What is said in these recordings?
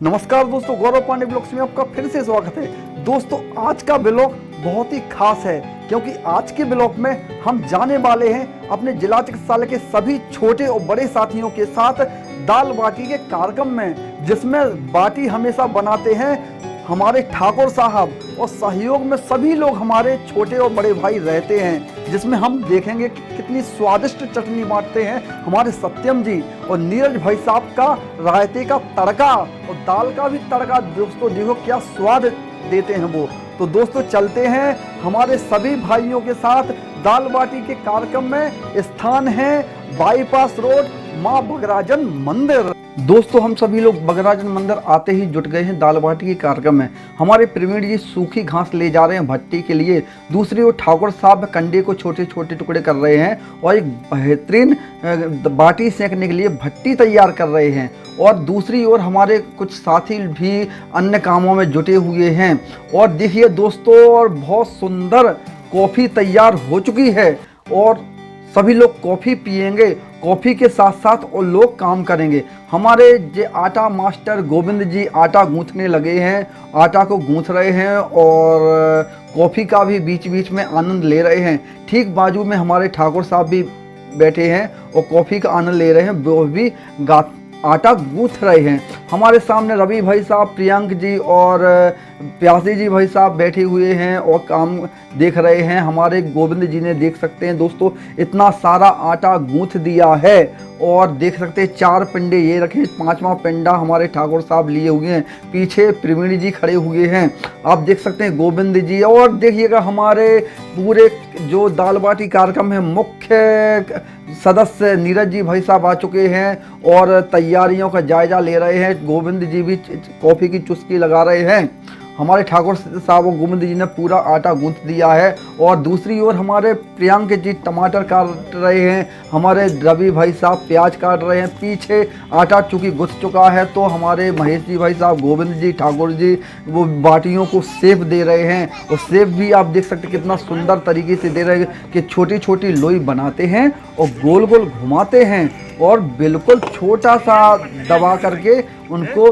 नमस्कार दोस्तों, गौरव पांडे ब्लॉग्स में आपका फिर से स्वागत है। दोस्तों आज का ब्लॉग बहुत ही खास है क्योंकि आज के ब्लॉग में हम जाने वाले हैं अपने जिला चिकित्सालय के सभी छोटे और बड़े साथियों के साथ दाल बाटी के कार्यक्रम में, जिसमें बाटी हमेशा बनाते हैं हमारे ठाकुर साहब और सहयोग में सभी लोग हमारे छोटे और बड़े भाई रहते हैं, जिसमें हम देखेंगे कि कितनी स्वादिष्ट चटनी बांटते हैं हमारे सत्यम जी और नीरज भाई साहब का रायते का तड़का और दाल का भी तड़का। दोस्तों देखो क्या स्वाद देते हैं वो। तो दोस्तों चलते हैं हमारे सभी भाइयों के साथ दाल बाटी के कार्यक्रम में। स्थान है बाईपास रोड, माँ बगराजन मंदिर। दोस्तों हम सभी लोग बगराजन मंदिर आते ही जुट गए हैं दाल बाटी के कार्यक्रम में। हमारे प्रवीण जी सूखी घास ले जा रहे हैं भट्टी के लिए, दूसरी ओर ठाकुर साहब कंडे को छोटे छोटे टुकड़े कर रहे हैं और एक बेहतरीन बाटी सेकने के लिए भट्टी तैयार कर रहे हैं। और दूसरी ओर हमारे कुछ साथी भी अन्य कामों में जुटे हुए हैं। और देखिए दोस्तों, और बहुत सुंदर कॉफ़ी तैयार हो चुकी है और सभी लोग कॉफ़ी पिएंगे। कॉफ़ी के साथ साथ और लोग काम करेंगे। हमारे जो आटा मास्टर गोविंद जी आटा गूंथने लगे हैं, आटा को गूंथ रहे हैं और कॉफ़ी का भी बीच बीच में आनंद ले रहे हैं। ठीक बाजू में हमारे ठाकुर साहब भी बैठे हैं और कॉफ़ी का आनंद ले रहे हैं, वो भी आटा गूंथ रहे हैं। हमारे सामने रवि भाई साहब, प्रियंक जी और प्यासी जी भाई साहब बैठे हुए हैं और काम देख रहे हैं। हमारे गोविंद जी ने देख सकते हैं दोस्तों इतना सारा आटा गूंथ दिया है और देख सकते हैं 4 पिंडे ये रखे, 5वां पिंडा हमारे ठाकुर साहब लिए हुए हैं। पीछे प्रवीण जी खड़े हुए हैं, आप देख सकते हैं गोविंद जी। और देखिएगा हमारे पूरे जो दाल बाटी कार्यक्रम है मुख्य सदस्य नीरज जी भाई साहब आ चुके हैं और तैयारियों का जायजा ले रहे हैं। गोविंद जी भी कॉफ़ी की चुस्की लगा रहे हैं। हमारे ठाकुर साहब और गोविंद जी ने पूरा आटा गूंथ दिया है। और दूसरी ओर हमारे प्रियंक जी टमाटर काट रहे हैं, हमारे रवि भाई साहब प्याज काट रहे हैं। पीछे आटा चूँकि गुथ चुका है तो हमारे महेश जी भाई साहब, गोविंद जी, ठाकुर जी वो बाटियों को शेप दे रहे हैं। और शेप भी आप देख सकते हैं कितना सुंदर तरीके से दे रहे हैं कि छोटी छोटी लोई बनाते हैं और गोल गोल घुमाते हैं और बिल्कुल छोटा सा दबा करके उनको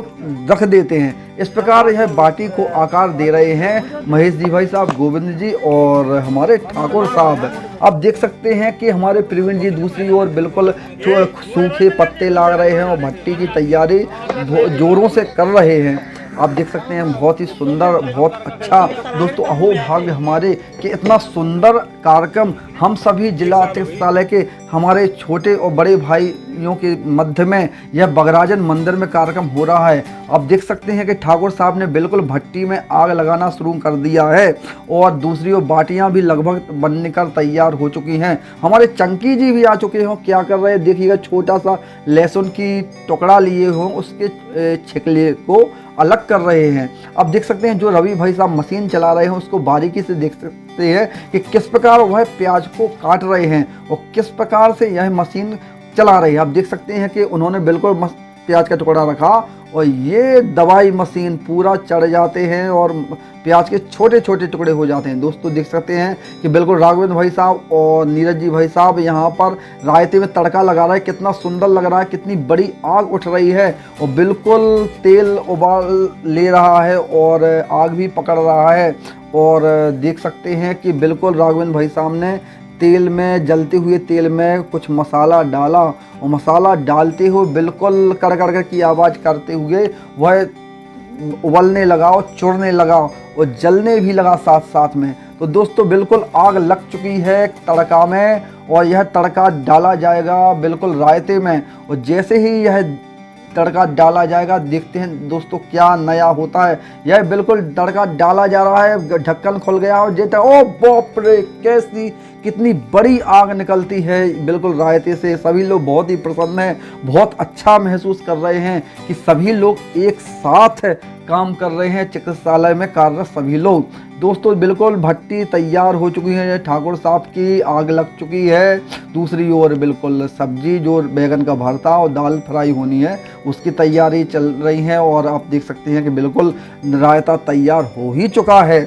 रख देते हैं। इस प्रकार यह बाटी को आकार दे रहे हैं महेश जी भाई साहब, गोविंद जी और हमारे ठाकुर साहब। आप देख सकते हैं कि हमारे प्रवीण जी दूसरी ओर बिल्कुल सूखे पत्ते ला रहे हैं और भट्टी की तैयारी जोरों से कर रहे हैं। आप देख सकते हैं बहुत ही सुंदर, बहुत अच्छा दोस्तों। अहो भाग्य हमारे कि इतना सुंदर कार्यक्रम हम सभी जिला चिकित्सालय के हमारे छोटे और बड़े भाइयों के मध्य में यह बगराजन मंदिर में कार्यक्रम हो रहा है। आप देख सकते हैं कि ठाकुर साहब ने बिल्कुल भट्टी में आग लगाना शुरू कर दिया है और दूसरी ओर बाटियां भी लगभग बनने कर तैयार हो चुकी हैं। हमारे चंकी जी भी आ चुके हों, क्या कर रहे हैं देखिएगा, छोटा सा लहसुन की टुकड़ा लिए हों, उसके छिकले को अलग कर रहे हैं। अब देख सकते हैं जो रवि भाई साहब मशीन चला रहे हैं उसको बारीकी से देख सकते हैं कि किस प्रकार वह प्याज को काट रहे हैं और किस प्रकार से यह मशीन चला रही है। आप देख सकते हैं कि उन्होंने बिल्कुल प्याज का टुकड़ा रखा और ये दवाई मशीन पूरा चढ़ जाते हैं और प्याज के छोटे छोटे टुकड़े हो जाते हैं। दोस्तों देख सकते हैं कि बिल्कुल राघवेंद्र भाई साहब और नीरज जी भाई साहब यहाँ पर रायते में तड़का लगा रहा है। कितना सुंदर लग रहा है, कितनी बड़ी आग उठ रही है और बिल्कुल तेल उबाल ले रहा है और आग भी पकड़ रहा है। और देख सकते हैं कि बिल्कुल राघवेंद्र भाई साहब ने तेल में, जलते हुए तेल में कुछ मसाला डाला और मसाला डालते हुए बिल्कुल कड़कड़ की आवाज़ करते हुए वह उबलने लगा और चुरने लगा और जलने भी लगा साथ साथ में। तो दोस्तों बिल्कुल आग लग चुकी है तड़का में और यह तड़का डाला जाएगा बिल्कुल रायते में। और जैसे ही यह तड़का डाला जाएगा देखते हैं दोस्तों क्या नया होता है। यह बिल्कुल तड़का डाला जा रहा है, ढक्कन खुल गया और जेटा ओ बाप रे, कैसी कितनी बड़ी आग निकलती है बिल्कुल रायते से। सभी लोग बहुत ही प्रसन्न हैं, बहुत अच्छा महसूस कर रहे हैं कि सभी लोग एक साथ काम कर रहे हैं चिकित्सालय में कार्यरत सभी लोग। दोस्तों बिल्कुल भट्टी तैयार हो चुकी है, ठाकुर साहब की आग लग चुकी है। दूसरी ओर बिल्कुल सब्जी जो बैगन का भरता और दाल फ्राई होनी है उसकी तैयारी चल रही है। और आप देख सकते हैं कि बिल्कुल रायता तैयार हो ही चुका है।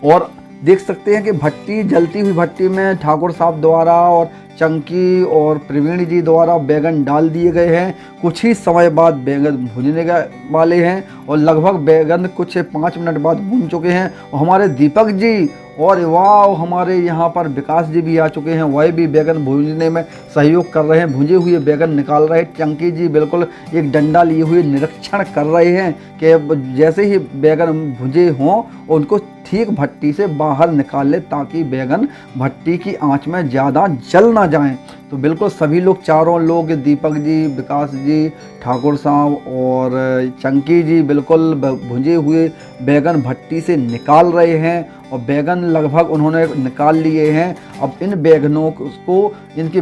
और देख सकते हैं कि भट्टी, जलती हुई भट्टी में ठाकुर साहब द्वारा और चंकी और प्रवीण जी द्वारा बैगन डाल दिए गए हैं। कुछ ही समय बाद बैगन भुनने वाले हैं और लगभग बैगन कुछ 5 मिनट बाद भून चुके हैं। और हमारे दीपक जी और वाह हमारे यहाँ पर विकास जी भी आ चुके हैं, वह भी बैगन भूनने में सहयोग कर रहे हैं, भुजे हुए बैगन निकाल रहे हैं। चंकी जी बिल्कुल एक डंडा लिए हुए निरीक्षण कर रहे हैं कि जैसे ही बैगन भुजे हों उनको ठीक भट्टी से बाहर निकाल ले ताकि बैगन भट्टी की आंच में ज़्यादा जल ना जाएं। तो बिल्कुल सभी लोग, चारों लोग, दीपक जी, विकास जी, ठाकुर साहब और चंकी जी बिल्कुल भुजे हुए बैगन भट्टी से निकाल रहे हैं और बैगन लगभग उन्होंने निकाल लिए हैं। अब इन बैगनों को इनके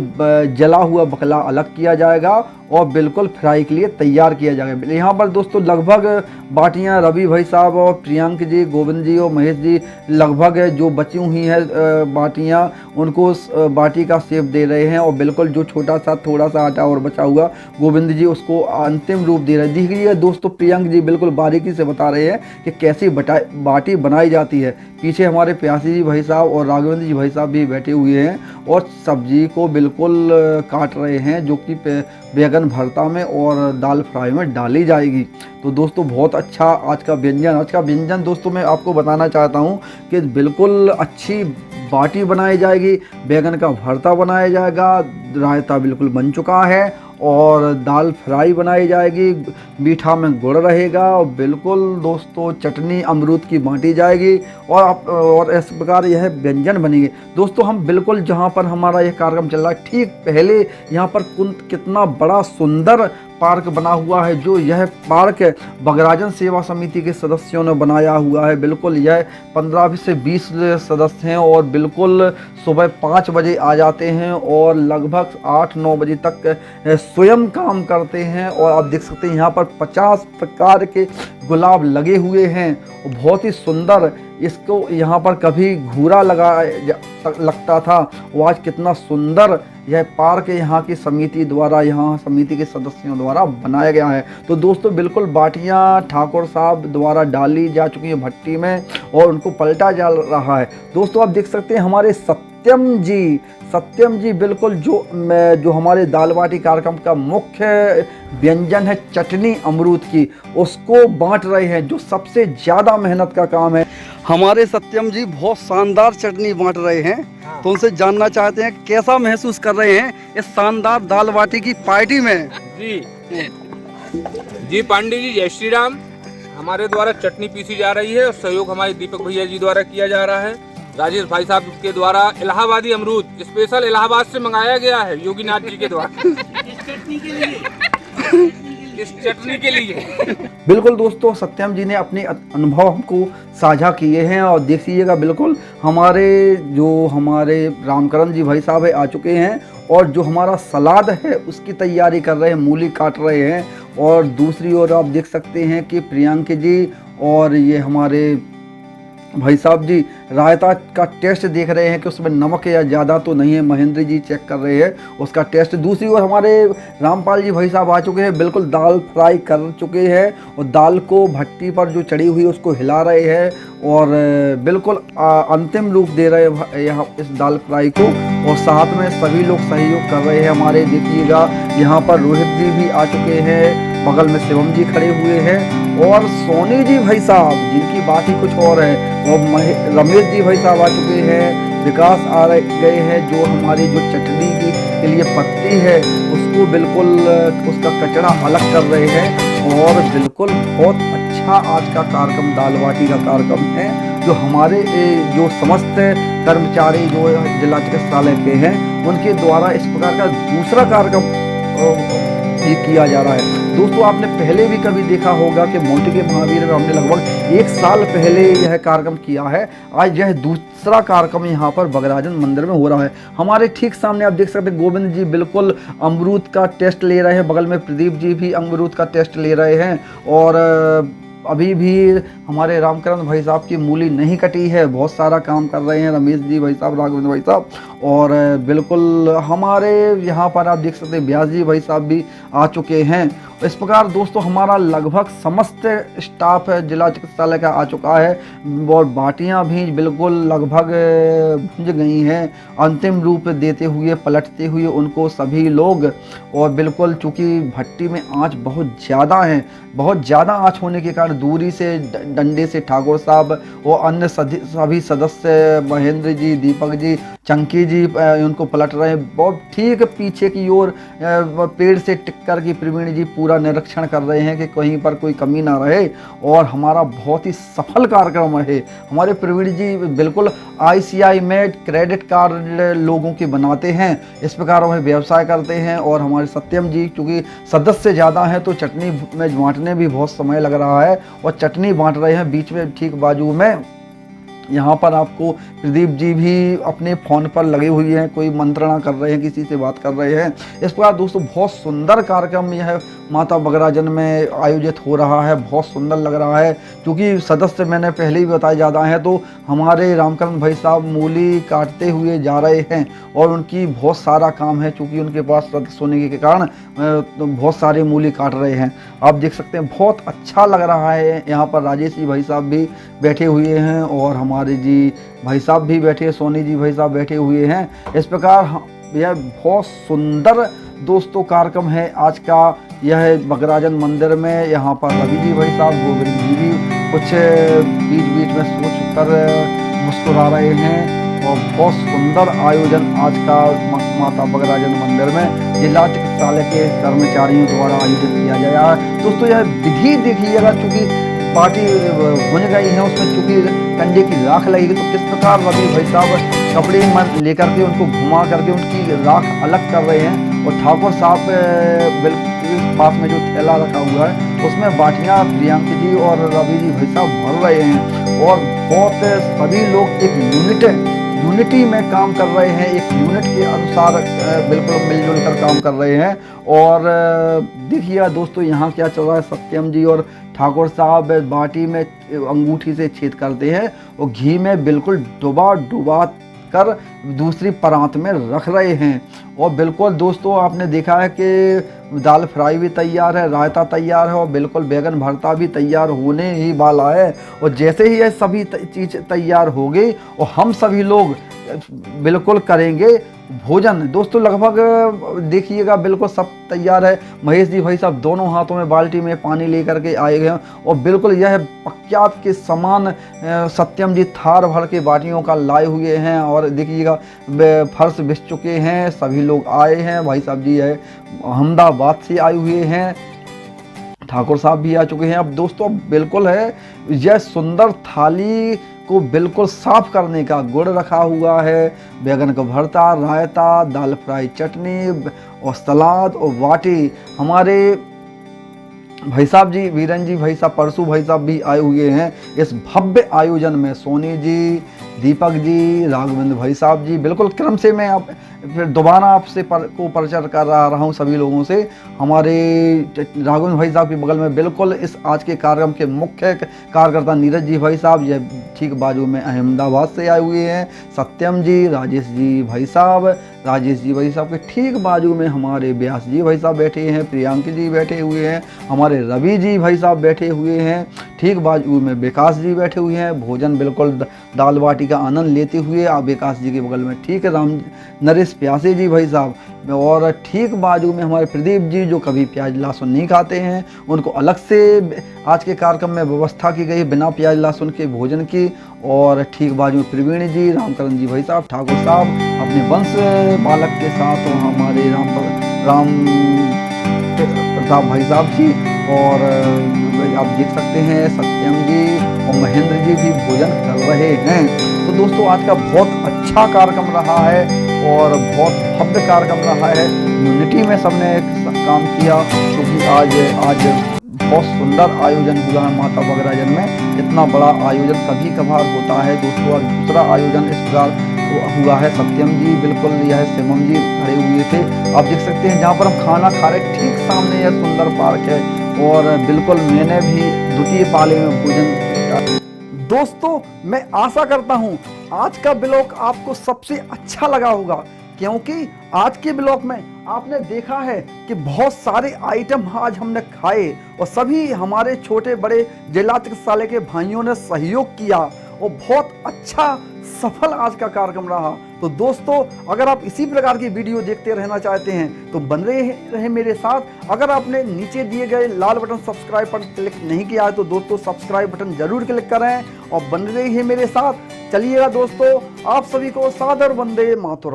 जला हुआ बकला अलग किया जाएगा और बिल्कुल फ्राई के लिए तैयार किया जाएगा। यहाँ पर दोस्तों लगभग बाटियाँ रवि भाई साहब और प्रियंक जी, गोविंद जी और महेश जी लगभग जो बची हुई हैं बाटियाँ उनको बाटी का शेप दे रहे हैं और बिल्कुल जो छोटा सा थोड़ा सा आटा और बचा हुआ गोविंद जी उसको अंतिम रूप दे रहे हैं। देखिए दोस्तों प्रियंक जी बिल्कुल बारीकी से बता रहे हैं कि कैसी बाटी बनाई जाती है। पीछे हमारे प्यासी जी भाई साहब और राघवेंद्र जी भाई साहब भी बैठे हुए हैं और सब्जी को बिल्कुल काट रहे हैं जो कि बैगन भरता में और दाल फ्राई में डाली जाएगी। तो दोस्तों बहुत अच्छा आज का व्यंजन दोस्तों मैं आपको बताना चाहता हूँ कि बिल्कुल अच्छी बाटी बनाई जाएगी, बैगन का भरता बनाया जाएगा, रायता बिल्कुल बन चुका है और दाल फ्राई बनाई जाएगी, मीठा में गुड़ रहेगा और बिल्कुल दोस्तों चटनी अमरूद की बांटी जाएगी और इस प्रकार यह व्यंजन बनेंगे। दोस्तों हम बिल्कुल जहां पर हमारा यह कार्यक्रम चल रहा है ठीक पहले यहां पर कितना बड़ा सुंदर पार्क बना हुआ है। जो यह पार्क बगराजन सेवा समिति के सदस्यों ने बनाया हुआ है। बिल्कुल यह 15 से 20 सदस्य हैं और बिल्कुल सुबह 5 बजे आ जाते हैं और लगभग 8-9 बजे तक स्वयं काम करते हैं। और आप देख सकते हैं यहाँ पर 50 प्रकार के गुलाब लगे हुए हैं और बहुत ही सुंदर। इसको यहाँ पर कभी घूरा लगता था और आज कितना सुंदर यह पार्क यहाँ की समिति द्वारा, यहाँ समिति के सदस्यों द्वारा बनाया गया है। तो दोस्तों बिल्कुल बाटियाँ ठाकुर साहब द्वारा डाली जा चुकी हैं भट्टी में और उनको पलटा जा रहा है। दोस्तों आप देख सकते हैं हमारे सत्यम जी बिल्कुल जो हमारे दाल बाटी कार्यक्रम का मुख्य व्यंजन है चटनी अमरूद की, उसको बांट रहे हैं जो सबसे ज़्यादा मेहनत का काम है। हमारे सत्यम जी बहुत शानदार चटनी बांट रहे हैं। तो उनसे जानना चाहते हैं कैसा महसूस कर रहे हैं इस शानदार दाल बाटी की पार्टी में। जी पांडे जी जय श्री राम। हमारे द्वारा चटनी पीसी जा रही है और सहयोग हमारे दीपक भैया जी द्वारा किया जा रहा है। राजेश भाई साहब के द्वारा इलाहाबादी अमरूद स्पेशल इलाहाबाद से मंगाया गया है योगीनाथ जी के द्वारा इस चटनी के लिए। बिल्कुल दोस्तों सत्यम जी ने अपने अनुभव हमको साझा किए हैं और देखिएगा बिल्कुल हमारे रामकरण जी भाई साहब आ चुके हैं और जो हमारा सलाद है उसकी तैयारी कर रहे हैं, मूली काट रहे हैं। और दूसरी ओर आप देख सकते हैं कि प्रियंक जी और ये हमारे भाई साहब जी रायता का टेस्ट देख रहे हैं कि उसमें नमक या ज़्यादा तो नहीं है। महेंद्र जी चेक कर रहे हैं उसका टेस्ट। दूसरी ओर हमारे रामपाल जी भाई साहब आ चुके हैं, बिल्कुल दाल फ्राई कर चुके हैं और दाल को भट्टी पर जो चढ़ी हुई उसको हिला रहे हैं और बिल्कुल अंतिम रूप दे रहे हैं यहाँ इस दाल फ्राई को। और साथ में सभी लोग सहयोग कर रहे हैं हमारे। देखिएगा यहाँ पर रोहित जी भी आ चुके हैं, बगल में शिवम जी खड़े हुए हैं और सोनी जी भाई साहब जिनकी बात ही कुछ और है और रमेश जी भाई साहब आ चुके हैं, विकास आ गए हैं जो हमारी जो चटनी के लिए पत्ती है उसको बिल्कुल उसका कचरा अलग कर रहे हैं। और बिल्कुल बहुत अच्छा आज का कार्यक्रम दाल बाटी का कार्यक्रम है जो हमारे जो समस्त कर्मचारी जो जिला चिकित्सालय के हैं उनके द्वारा इस प्रकार का दूसरा कार्यक्रम ये किया जा रहा है। दोस्तों आपने पहले भी कभी देखा होगा कि मोती के महावीर में हमने लगभग 1 साल पहले यह कार्यक्रम किया है। आज यह दूसरा कार्यक्रम यहाँ पर बगराजन मंदिर में हो रहा है। हमारे ठीक सामने आप देख सकते हैं गोविंद जी बिल्कुल अमरूद का टेस्ट ले रहे हैं, बगल में प्रदीप जी भी अमरूद का टेस्ट ले रहे हैं और अभी भी हमारे रामकरण भाई साहब की मूली नहीं कटी है, बहुत सारा काम कर रहे हैं रमेश जी भाई साहब, राघवेंद्र भाई साहब। और बिल्कुल हमारे यहाँ पर आप देख सकते हैं व्यास जी भाई साहब भी आ चुके हैं इस प्रकार दोस्तों हमारा लगभग समस्त स्टाफ जिला चिकित्सालय का आ चुका है और बाटियां भी बिल्कुल लगभग भुंज गई हैं, अंतिम रूप देते हुए पलटते हुए उनको सभी लोग। और बिल्कुल चूँकि भट्टी में आंच बहुत ज़्यादा है, बहुत ज़्यादा आंच होने के कारण दूरी से डंडे से ठाकुर साहब और अन्य सभी सदस्य महेंद्र जी, दीपक जी, चंकी जी उनको पलट रहे हैं। बहुत ठीक पीछे की ओर पेड़ से टिककर की प्रवीण जी पूरा निरीक्षण कर रहे हैं कि कहीं पर कोई कमी ना रहे और हमारा बहुत ही सफल कार्यक्रम रहे। हमारे प्रवीण जी बिल्कुल ICI में क्रेडिट कार्ड लोगों के बनाते हैं, इस प्रकार वह व्यवसाय करते हैं। और हमारे सत्यम जी चूँकि सदस्य ज़्यादा हैं तो चटनी में बांटने भी बहुत समय लग रहा है और चटनी बांट रहे हैं। बीच में ठीक बाजू में यहाँ पर आपको प्रदीप जी भी अपने फ़ोन पर लगे हुए हैं, कोई मंत्रणा कर रहे हैं, किसी से बात कर रहे हैं। इस प्रकार दोस्तों बहुत सुंदर कार्यक्रम यह माता बगराजन में आयोजित हो रहा है, बहुत सुंदर लग रहा है। क्योंकि सदस्य मैंने पहले ही बताए ज़्यादा हैं तो हमारे रामकरण भाई साहब मूली काटते हुए जा रहे हैं और उनकी बहुत सारा काम है, चूँकि उनके पास सदस्य होने के कारण बहुत सारे मूली काट रहे हैं। आप देख सकते हैं बहुत अच्छा लग रहा है। यहाँ पर राजेश जी भाई साहब भी बैठे हुए हैं और हमारे जी भाई साहब भी बैठे, सोनी जी भाई साहब बैठे हुए हैं। इस प्रकार यह बहुत सुंदर दोस्तों कार्यक्रम है आज का। यह बगराजन मंदिर में यहाँ पर रवि जी भाई साहब, गोविंद जी भी कुछ बीच बीच में सोच कर मुस्कुरा रहे हैं और बहुत सुंदर आयोजन आज का माता बगराजन मंदिर में जिला चिकित्सालय के कर्मचारियों द्वारा आयोजित किया गया है। दोस्तों यह विधि देखिएगा, चूँकि पार्टी भुन गई है, उसमें चूँकि कंडे की राख लगेगी तो किस प्रकार रवि भाई साहब कपड़े में लेकर के उनको घुमा करके उनकी राख अलग कर रहे हैं। और ठाकुर साहब बिल्कुल पास में जो थैला रखा हुआ है उसमें बाटियाँ प्रियंक जी और रवि जी भाई साहब भर रहे हैं और बहुत सभी लोग एक यूनिटी में काम कर रहे हैं, एक यूनिट के अनुसार बिल्कुल मिलजुल कर काम कर रहे हैं। और देखिए दोस्तों यहाँ क्या चल रहा है, सत्यम जी और ठाकुर साहब बाटी में अंगूठी से छेद करते हैं और घी में बिल्कुल डुबा कर दूसरी परात में रख रहे हैं। और बिल्कुल दोस्तों आपने देखा है कि दाल फ्राई भी तैयार है, रायता तैयार है और बिल्कुल बैगन भरता भी तैयार होने ही वाला है। और जैसे ही ये सभी चीज़ तैयार हो गई और हम सभी लोग बिल्कुल करेंगे भोजन। दोस्तों लगभग देखिएगा बिल्कुल सब तैयार है। महेश जी भाई साहब दोनों हाथों में बाल्टी में पानी लेकर के आए गए और बिल्कुल यह प्रख्यात के समान सत्यम जी थार भर के बाटियों का लाए हुए हैं। और देखिएगा फर्श बिछ चुके हैं, सभी लोग आए हैं। भाई साहब जी है अहमदाबाद से आए हुए हैं, ठाकुर साहब भी आ चुके हैं। अब दोस्तों बिल्कुल है यह सुंदर थाली को बिल्कुल साफ करने का गुड़ रखा हुआ है, बैगन का भरता, रायता, दाल फ्राई, चटनी और सलाद और बाटी। हमारे भाई साहब जी, वीरन जी भाई साहब, परसू भाई साहब भी आए हुए हैं इस भव्य आयोजन में। सोनी जी, दीपक जी, राघवेंद्र भाई साहब जी, बिल्कुल क्रम से मैं आप फिर दोबारा आपसे को परिचय कर रहा हूँ सभी लोगों से। हमारे राघवेंद्र भाई साहब के बगल में बिल्कुल इस आज के कार्यक्रम के मुख्य कार्यकर्ता नीरज जी भाई साहब, ये ठीक बाजू में अहमदाबाद से आए हुए हैं। सत्यम जी, राजेश जी भाई साहब के ठीक बाजू में हमारे व्यास जी भाई साहब बैठे हैं, प्रियंक जी बैठे हुए हैं, हमारे रवि जी भाई साहब बैठे हुए हैं, ठीक बाजू में विकास जी बैठे हुए हैं। भोजन बिल्कुल दाल बाटी का आनंद लेते हुए आप विकास जी के बगल में ठीक है राम नरेश प्यासे जी भाई साहब, और ठीक बाजू में हमारे प्रदीप जी जो कभी प्याज लहसुन नहीं खाते हैं, उनको अलग से आज के कार्यक्रम में व्यवस्था की गई बिना प्याज लहसुन के भोजन की। और ठीक बाजू में प्रवीण जी, रामकरण जी भाई साहब, ठाकुर साहब अपने वंश बालक के साथ, और हमारे राम प्रताप भाई साहब जी, और आप देख सकते हैं सत्यम जी और महेंद्र जी भी भोजन कर रहे हैं। तो दोस्तों आज का बहुत अच्छा कार्यक्रम रहा है और बहुत भव्य कार्यक्रम रहा है। यूनिटी में सबने काम किया, क्योंकि आज बहुत सुंदर आयोजन हुआ है माता बगराजन में। इतना बड़ा आयोजन कभी कभार होता है दोस्तों। आज दूसरा आयोजन इस प्रकार हुआ है। सत्यम जी बिल्कुल, यह शिवम जी खड़े हुए थे, आप देख सकते हैं जहाँ पर हम खाना खा रहे ठीक सामने यह सुंदर पार्क है। और बिल्कुल मैंने भी द्वितीय पाले में भोजन। दोस्तों मैं आशा करता हूँ आज का ब्लॉग आपको सबसे अच्छा लगा होगा। क्योंकि आज के ब्लॉग में आपने देखा है कि बहुत सारे आइटम आज हमने खाए और सभी हमारे छोटे बड़े जिला चिकित्सालय के भाइयों ने सहयोग किया और बहुत अच्छा सफल आज का कार्यक्रम रहा। तो दोस्तों, अगर आप इसी प्रकार की वीडियो देखते रहना चाहते हैं तो बन रहे मेरे साथ। अगर आपने नीचे दिए गए लाल बटन सब्सक्राइब पर क्लिक नहीं किया है तो दोस्तों सब्सक्राइब बटन जरूर क्लिक करें और बन रही है मेरे साथ। चलिएगा दोस्तों, आप सभी को सादर वंदे मातरम।